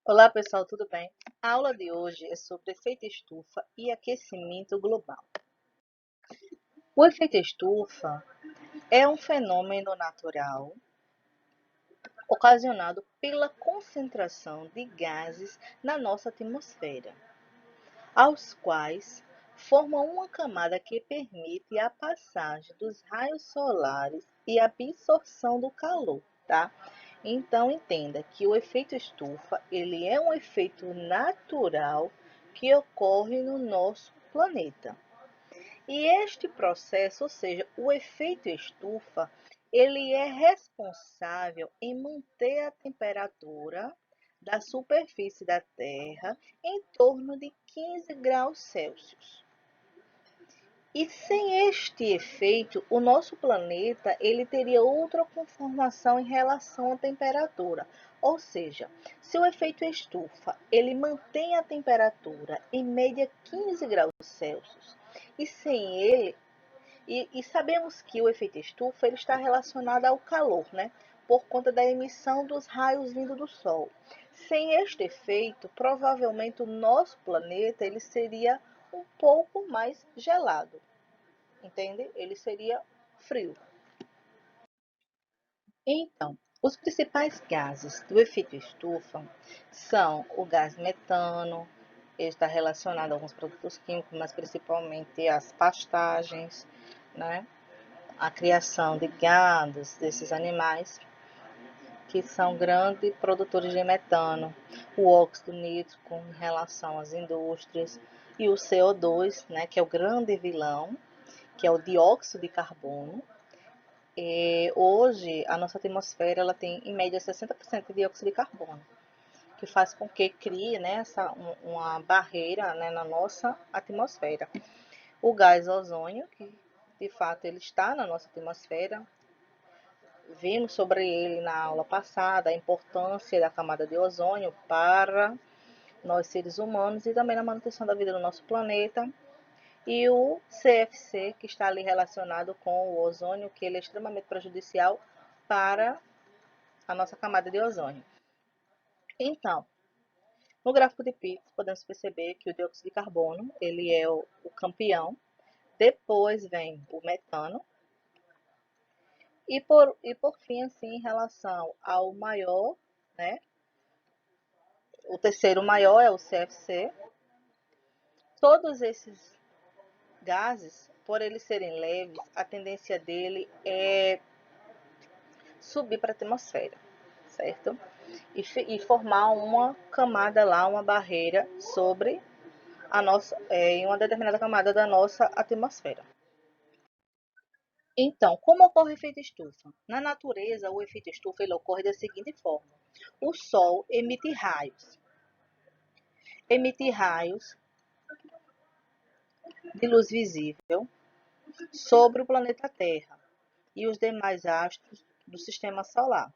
Olá pessoal, tudo bem? A aula de hoje é sobre efeito estufa e aquecimento global. O efeito estufa é um fenômeno natural ocasionado pela concentração de gases na nossa atmosfera, aos quais formam uma camada que permite a passagem dos raios solares e a absorção do calor, tá? Então entenda que o efeito estufa, ele é um efeito natural que ocorre no nosso planeta. E este processo, ou seja, o efeito estufa, ele é responsável em manter a temperatura da superfície da Terra em torno de 15 graus Celsius. E sem este efeito, o nosso planeta ele teria outra conformação em relação à temperatura. Ou seja, se o efeito estufa ele mantém a temperatura em média 15 graus Celsius, e sem ele, e sabemos que o efeito estufa ele está relacionado ao calor, né? Por conta da emissão dos raios vindo do Sol. Sem este efeito, provavelmente o nosso planeta ele seria um pouco mais gelado, entende? Ele seria frio. Então, os principais gases do efeito estufa são o gás metano, ele está relacionado a alguns produtos químicos, mas principalmente as pastagens, né? A criação de gados desses animais, que são grandes produtores de metano, o óxido nítrico em relação às indústrias, e o CO2, né, que é o grande vilão, que é o dióxido de carbono. Hoje, a nossa atmosfera ela tem, em média, 60% de dióxido de carbono, que faz com que crie, né, uma barreira, né, na nossa atmosfera. O gás ozônio, que de fato ele está na nossa atmosfera, vimos sobre ele na aula passada, a importância da camada de ozônio para nós seres humanos e também na manutenção da vida no nosso planeta. E o CFC, que está ali relacionado com o ozônio, que ele é extremamente prejudicial para a nossa camada de ozônio. Então, no gráfico de Pitts, podemos perceber que o dióxido de carbono, ele é o campeão. Depois vem o metano. E por fim, assim, em relação ao maior, né? O terceiro maior é o CFC. Todos esses gases, por eles serem leves, a tendência dele é subir para a atmosfera, certo? E formar uma camada lá, uma barreira sobre a nossa, em uma determinada camada da nossa atmosfera. Então, como ocorre o efeito estufa? Na natureza, o efeito estufa ele ocorre da seguinte forma: o Sol emite raios de luz visível sobre o planeta Terra e os demais astros do sistema solar.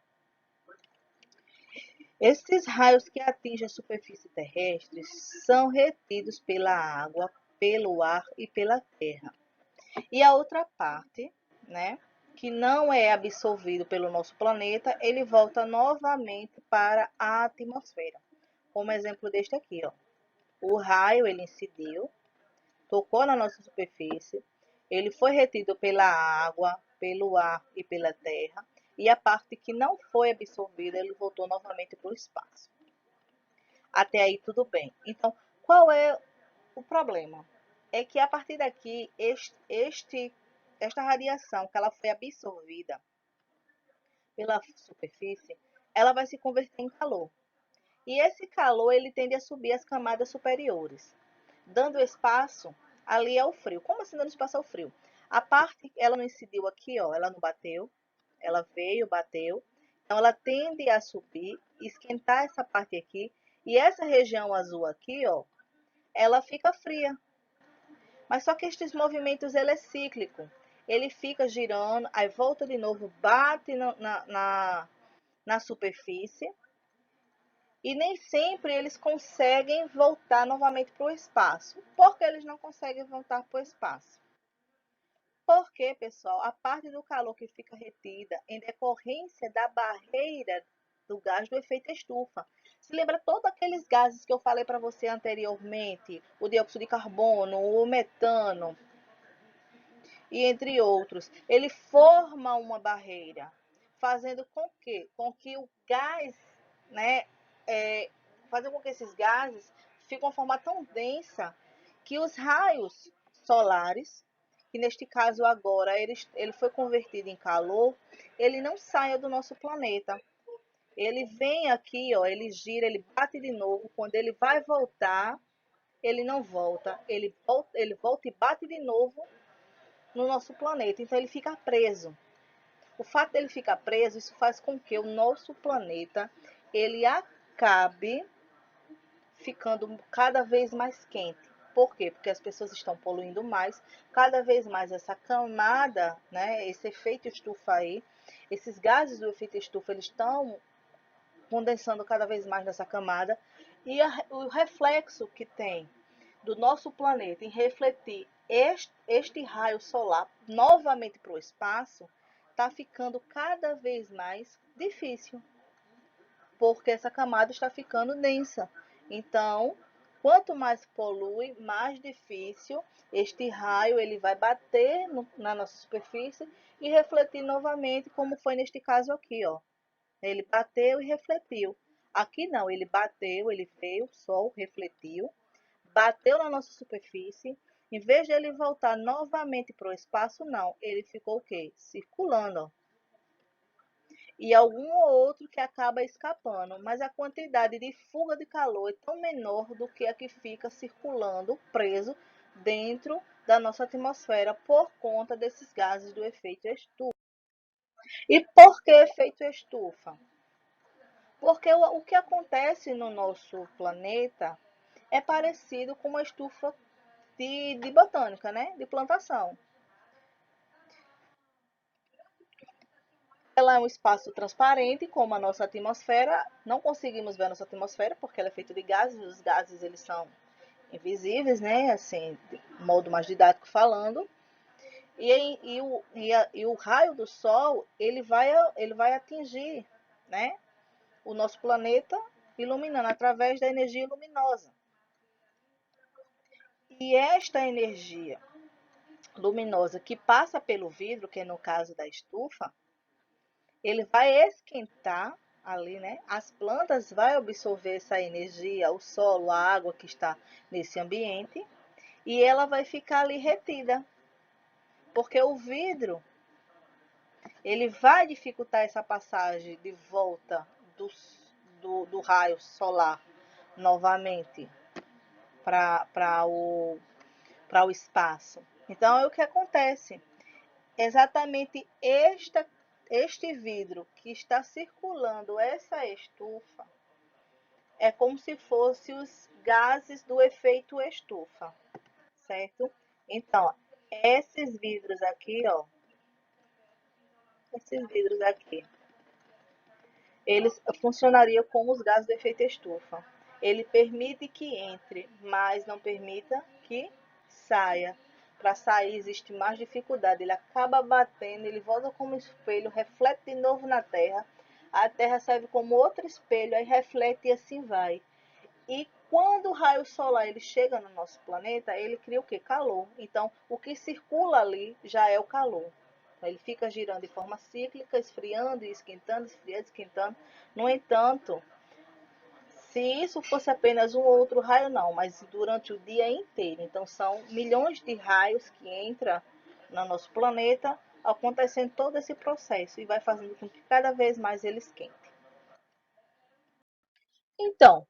Esses raios que atingem a superfície terrestre são retidos pela água, pelo ar e pela terra. E a outra parte, né, que não é absorvido pelo nosso planeta, ele volta novamente para a atmosfera. Como exemplo deste aqui, ó. O raio ele incidiu, tocou na nossa superfície, ele foi retido pela água, pelo ar e pela terra, e a parte que não foi absorvida, ele voltou novamente para o espaço. Até aí tudo bem. Então, qual é o problema? É que a partir daqui, esta radiação que ela foi absorvida pela superfície, ela vai se converter em calor. E esse calor ele tende a subir as camadas superiores, dando espaço ali ao frio. Como assim dando espaço ao frio? A parte, ela não incidiu aqui, ó, ela não bateu, ela veio, bateu. Então ela tende a subir, esquentar essa parte aqui, e essa região azul aqui, ó, ela fica fria. Mas só que estes movimentos ele é cíclico. Ele fica girando, aí volta de novo, bate na superfície e nem sempre eles conseguem voltar novamente para o espaço. Por que eles não conseguem voltar para o espaço? Porque, pessoal, a parte do calor que fica retida em decorrência da barreira do gás do efeito estufa Se lembra todos aqueles gases que eu falei para você anteriormente, o dióxido de carbono, o metano e entre outros, ele forma uma barreira, fazendo com que o gás, né, é, fazendo com que esses gases fiquem uma forma tão densa que os raios solares, que neste caso agora ele foi convertido em calor, ele não saia do nosso planeta. Ele vem aqui, ó, ele gira, ele bate de novo. Quando ele vai voltar, ele não volta. Ele volta e bate de novo no nosso planeta. Então ele fica preso. O fato dele ficar preso, isso faz com que o nosso planeta ele acabe ficando cada vez mais quente. Por quê? Porque as pessoas estão poluindo mais, cada vez mais essa camada, né, esse efeito estufa aí, esses gases do efeito estufa, eles estão condensando cada vez mais nessa camada, e o reflexo que tem do nosso planeta em refletir este raio solar novamente para o espaço está ficando cada vez mais difícil, porque essa camada está ficando densa. Então, quanto mais polui, mais difícil este raio ele vai bater na nossa superfície e refletir novamente, como foi neste caso aqui, ó. Ele bateu e refletiu. Aqui não, ele bateu, ele veio, o sol refletiu, bateu na nossa superfície. Em vez de ele voltar novamente para o espaço, não. Ele ficou o quê? Circulando, ó. E algum ou outro que acaba escapando, mas a quantidade de fuga de calor é tão menor do que a que fica circulando, preso dentro da nossa atmosfera por conta desses gases do efeito estufa. E por que efeito estufa? Porque o que acontece no nosso planeta é parecido com uma estufa de botânica, né? De plantação. Ela é um espaço transparente, como a nossa atmosfera. Não conseguimos ver a nossa atmosfera porque ela é feita de gases. Os gases eles são invisíveis, né? Assim, de modo mais didático falando. E o raio do Sol ele vai atingir, né? O nosso planeta iluminando através da energia luminosa. E esta energia luminosa que passa pelo vidro, que é no caso da estufa, ele vai esquentar ali, né? As plantas vão absorver essa energia, o solo, a água que está nesse ambiente, e ela vai ficar ali retida, porque o vidro ele vai dificultar essa passagem de volta do, do raio solar novamente para o espaço. Então, é o que acontece. Exatamente este vidro que está circulando essa estufa é como se fosse os gases do efeito estufa, certo? Então, esses vidros aqui, ó, esses vidros aqui, eles funcionariam como os gases do efeito estufa. Ele permite que entre, mas não permita que saia. Para sair existe mais dificuldade. Ele acaba batendo, ele volta como espelho, reflete de novo na Terra. A Terra serve como outro espelho, aí reflete e assim vai. E quando o raio solar ele chega no nosso planeta, ele cria o que? Calor. Então, o que circula ali já é o calor. Ele fica girando de forma cíclica, esfriando e esquentando, esfriando, esquentando. No entanto, se isso fosse apenas um ou outro raio, não, mas durante o dia inteiro. Então, são milhões de raios que entram no nosso planeta, acontecendo todo esse processo e vai fazendo com que cada vez mais ele esquente. Então,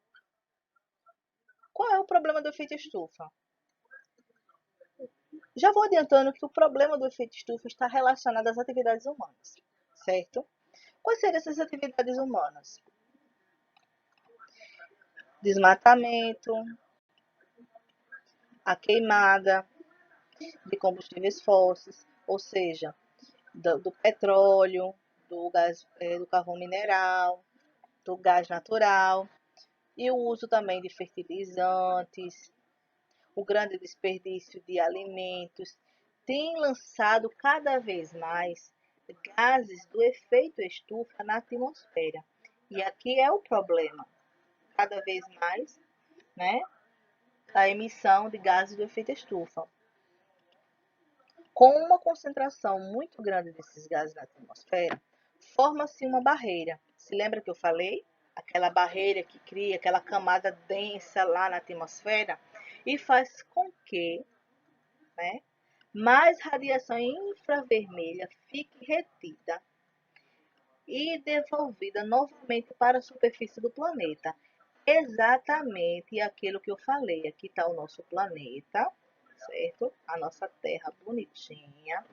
qual é o problema do efeito estufa? Já vou adiantando que o problema do efeito estufa está relacionado às atividades humanas, certo? Quais seriam essas atividades humanas? Desmatamento, a queimada de combustíveis fósseis, ou seja, do petróleo, do gás, do carvão mineral, do gás natural, e o uso também de fertilizantes, o grande desperdício de alimentos, tem lançado cada vez mais gases do efeito estufa na atmosfera. E aqui é o problema. cada vez mais, né, a emissão de gases do efeito estufa. Com uma concentração muito grande desses gases na atmosfera, forma-se uma barreira. Se lembra que eu falei? Aquela barreira que cria aquela camada densa lá na atmosfera e faz com que, né, mais radiação infravermelha fique retida e devolvida novamente para a superfície do planeta. Exatamente aquilo que eu falei. Aqui está o nosso planeta, certo? A nossa Terra bonitinha.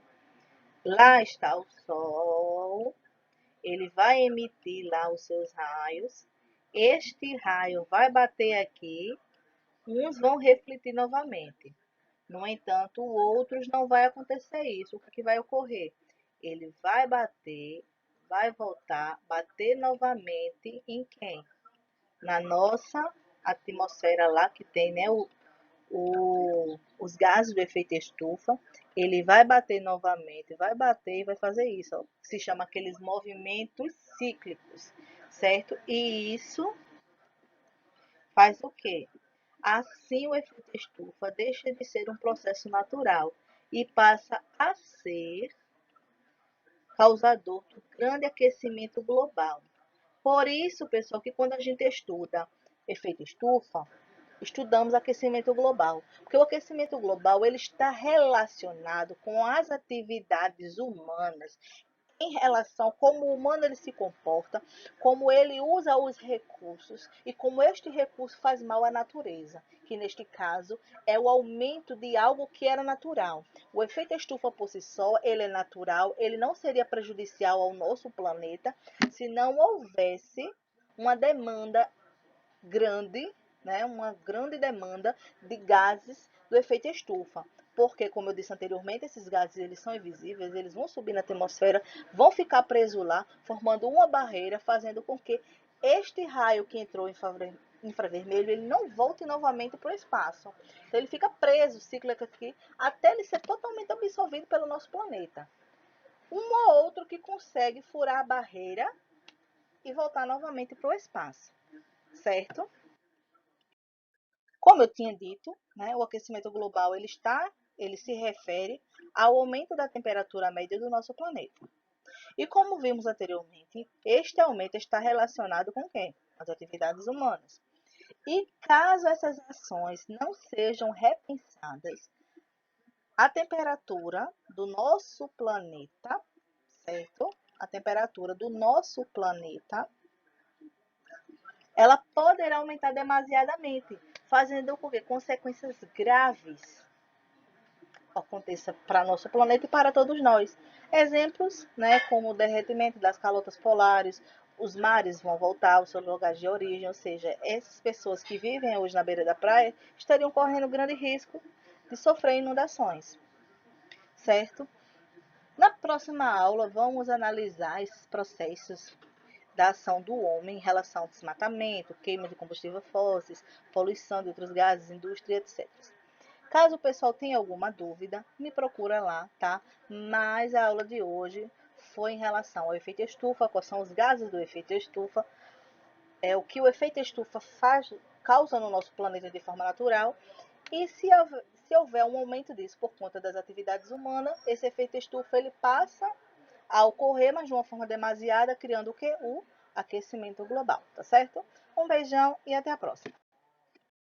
Lá está o Sol. Ele vai emitir lá os seus raios. Este raio vai bater aqui, uns vão refletir novamente. No entanto, outros não vai acontecer isso. O que vai ocorrer? Ele vai bater, vai voltar, bater novamente em quem? Na nossa atmosfera lá que tem, né, os gases do efeito estufa. Ele vai bater novamente, vai bater e vai fazer isso, ó, se chama aqueles movimentos cíclicos, certo? E isso faz o quê? Assim, o efeito estufa deixa de ser um processo natural e passa a ser causador do grande aquecimento global. Por isso, pessoal, que quando a gente estuda efeito estufa, estudamos aquecimento global, porque o aquecimento global ele está relacionado com as atividades humanas em relação a como o humano ele se comporta, como ele usa os recursos e como este recurso faz mal à natureza, que neste caso é o aumento de algo que era natural. O efeito estufa por si só, ele é natural, ele não seria prejudicial ao nosso planeta se não houvesse uma demanda grande, né, uma grande demanda de gases do efeito estufa. Porque, como eu disse anteriormente, esses gases eles são invisíveis, eles vão subir na atmosfera, vão ficar presos lá, formando uma barreira, fazendo com que este raio que entrou em infravermelho, ele não volte novamente para o espaço. Então, ele fica preso, cíclico aqui, até ele ser totalmente absorvido pelo nosso planeta. Um ou outro que consegue furar a barreira e voltar novamente para o espaço, certo? Como eu tinha dito, né, o aquecimento global ele se refere ao aumento da temperatura média do nosso planeta. E como vimos anteriormente, este aumento está relacionado com quem? As atividades humanas. E caso essas ações não sejam repensadas, a temperatura do nosso planeta, certo? A temperatura do nosso planeta, ela poderá aumentar demasiadamente, fazendo com que consequências graves aconteça para nosso planeta e para todos nós. Exemplos, né, como o derretimento das calotas polares, os mares vão voltar aos seus lugares de origem, ou seja, essas pessoas que vivem hoje na beira da praia estariam correndo grande risco de sofrer inundações, certo? Na próxima aula, vamos analisar esses processos da ação do homem em relação ao desmatamento, queima de combustíveis fósseis, poluição de outros gases, indústria, etc. Caso o pessoal tenha alguma dúvida, me procura lá, tá? Mas a aula de hoje foi em relação ao efeito estufa, quais são os gases do efeito estufa, o que o efeito estufa causa no nosso planeta de forma natural e se houver um aumento disso por conta das atividades humanas, esse efeito estufa ele passa a ocorrer, mas de uma forma demasiada, criando o que? O aquecimento global, tá certo? Um beijão e até a próxima.